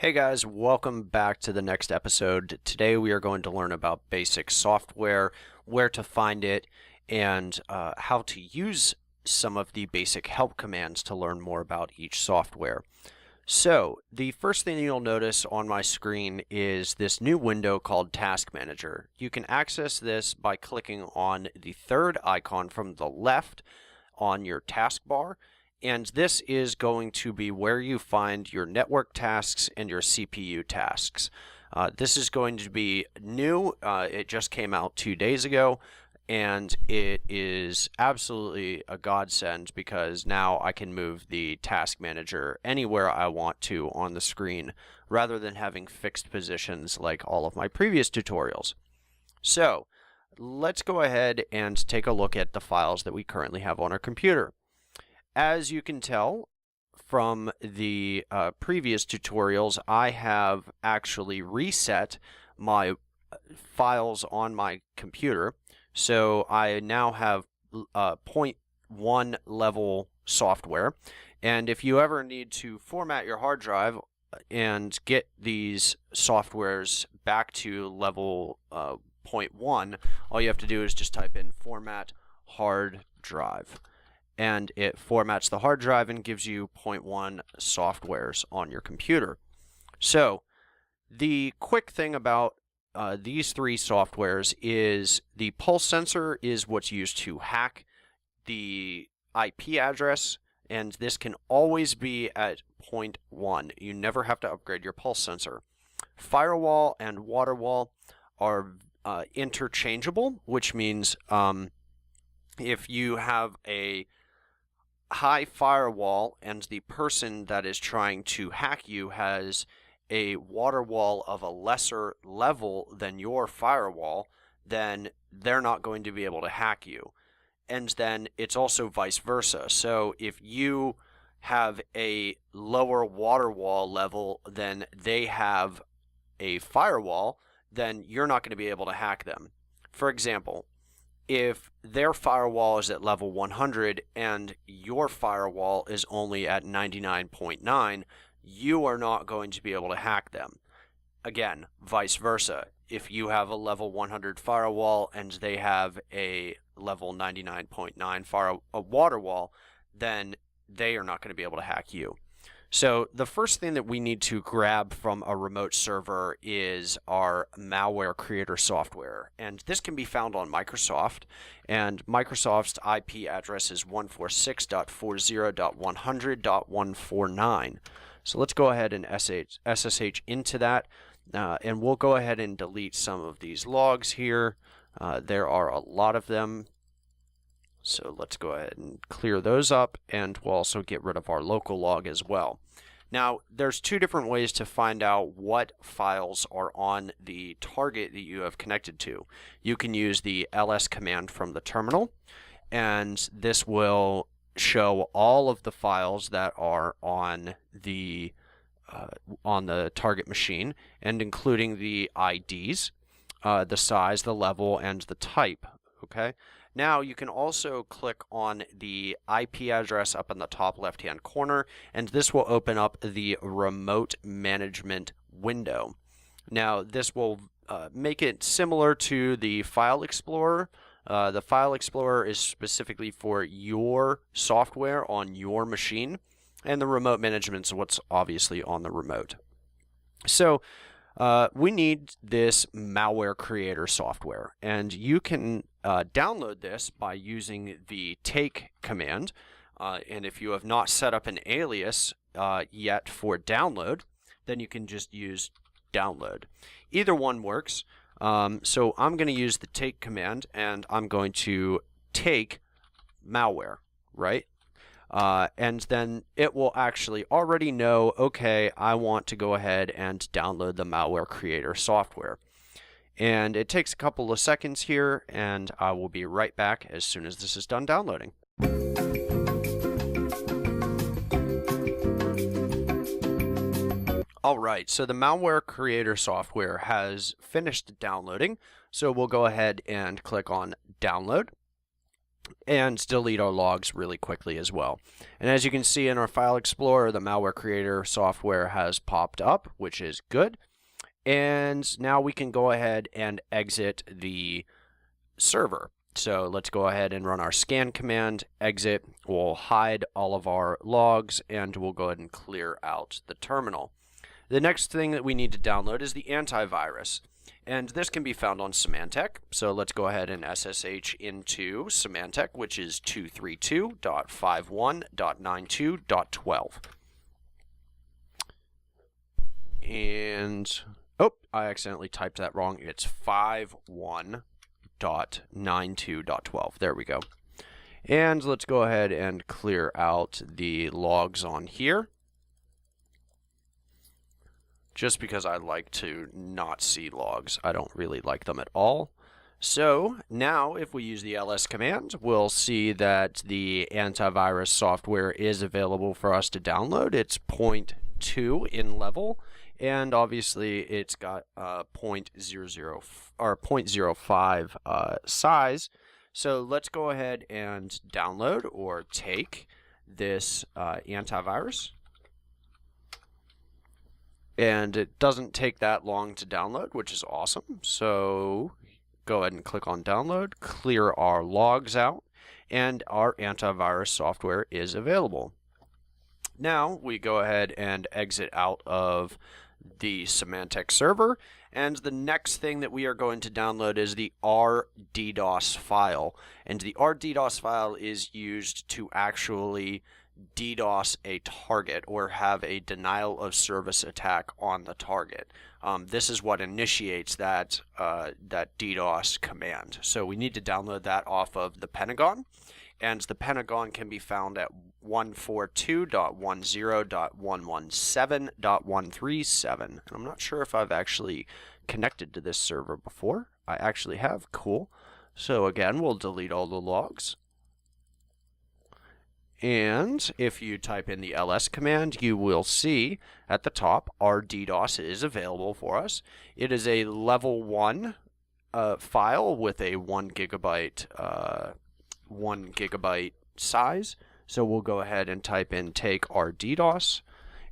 Hey guys, welcome back to the next episode. Today we are going to learn about basic software, where to find it, and how to use some of the basic help commands to learn more about each software. So, the first thing you'll notice on my screen is this new window called Task Manager. You can access this by clicking on the third icon from the left on your taskbar. And this is going to be where you find your network tasks and your CPU tasks. This is going to be new. It just came out 2 days ago, and it is absolutely a godsend because now I can move the task manager anywhere I want to on the screen rather than having fixed positions like all of my previous tutorials. So let's go ahead and take a look at the files that we currently have on our computer. As you can tell from the previous tutorials, I have actually reset my files on my computer. So I now have 0.1 level software. And if you ever need to format your hard drive and get these softwares back to level 0.1, all you have to do is just type in format hard drive. And it formats the hard drive and gives you 0.1 softwares on your computer. So the quick thing about these three softwares is the pulse sensor is what's used to hack the IP address, and this can always be at 0.1. You never have to upgrade your pulse sensor. Firewall and waterwall are interchangeable, which means if you have a high firewall and the person that is trying to hack you has a water wall of a lesser level than your firewall, then they're not going to be able to hack you. And then it's also vice versa. So if you have a lower water wall level than they have a firewall, then you're not going to be able to hack them. For example, if their firewall is at level 100 and your firewall is only at 99.9, you are not going to be able to hack them. Again, vice versa. If you have a level 100 firewall and they have a level 99.9 water wall, then they are not going to be able to hack you. So the first thing that we need to grab from a remote server is our malware creator software. And this can be found on Microsoft. And Microsoft's IP address is 146.40.100.149. So let's go ahead and SSH into that. And we'll go ahead and delete some of these logs here. There are a lot of them. So let's go ahead and clear those up, and we'll also get rid of our local log as well. Now, there's two different ways to find out what files are on the target that you have connected to. You can use the ls command from the terminal, and this will show all of the files that are on the target machine, and including the IDs, the size, the level, and the type. Okay. Now you can also click on the IP address up in the top left-hand corner, and this will open up the remote management window. Now this will make it similar to the File Explorer. The File Explorer is specifically for your software on your machine, and the remote management is what's obviously on the remote. So we need this malware creator software, and you can download this by using the take command. And if you have not set up an alias yet for download, then you can just use download. Either one works. So I'm going to use the take command, and I'm going to take malware, right? And then it will actually already know, okay, I want to go ahead and download the malware creator software. And it takes a couple of seconds here, and I will be right back as soon as this is done downloading. Alright, so the malware creator software has finished downloading, so we'll go ahead and click on download. and delete our logs really quickly as well. And as you can see in our File Explorer, the Malware Creator software has popped up, which is good. And now we can go ahead and exit the server. So let's go ahead and run our scan command, exit. We'll hide all of our logs, and we'll go ahead and clear out the terminal. The next thing that we need to download is the antivirus. And this can be found on Symantec. So let's go ahead and SSH into Symantec, which is 232.51.92.12. And, oh, I accidentally typed that wrong. It's 51.92.12. There we go. And let's go ahead and clear out the logs on here, just because I like to not see logs. I don't really like them at all. So now if we use the ls command, we'll see that the antivirus software is available for us to download. It's 0.2 in level, and obviously it's got 0.05 size. So let's go ahead and download or take this antivirus. And it doesn't take that long to download, which is awesome. So go ahead and click on download, clear our logs out, and our antivirus software is available. Now we go ahead and exit out of the Symantec server, and the next thing that we are going to download is the RDDoS file. And the RDDoS file is used to actually DDoS a target or have a denial of service attack on the target. This is what initiates that DDoS command. So we need to download that off of the Pentagon, and the Pentagon can be found at 142.10.117.137. And I'm not sure if I've actually connected to this server before. I actually have. Cool. So again, we'll delete all the logs. And if you type in the ls command, you will see at the top our DDoS is available for us. It is a level 1 file with a 1 gigabyte size. So we'll go ahead and type in take RDDoS,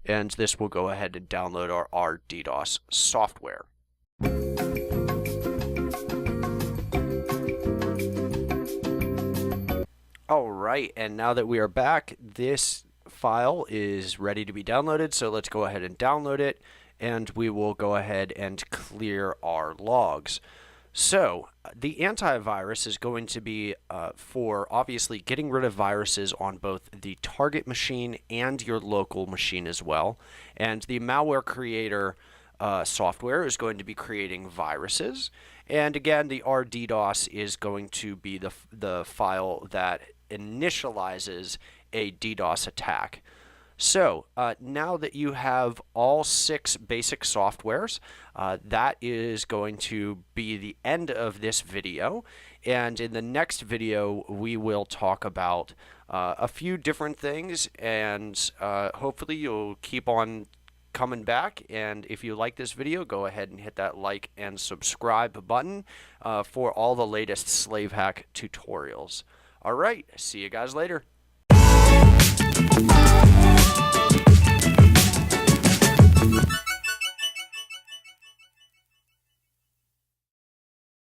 and this will go ahead and download our RDDoS software. Alright, and now that we are back, this file is ready to be downloaded, so let's go ahead and download it, and we will go ahead and clear our logs. So, the antivirus is going to be for obviously getting rid of viruses on both the target machine and your local machine as well, and the Malware Creator software is going to be creating viruses, and again, the RDDoS is going to be the file that initializes a DDoS attack. So now that you have all 6 basic softwares, that is going to be the end of this video. And in the next video, we will talk about a few different things, and hopefully you'll keep on coming back. And if you like this video, go ahead and hit that like and subscribe button for all the latest SlaveHack tutorials. All right, see you guys later.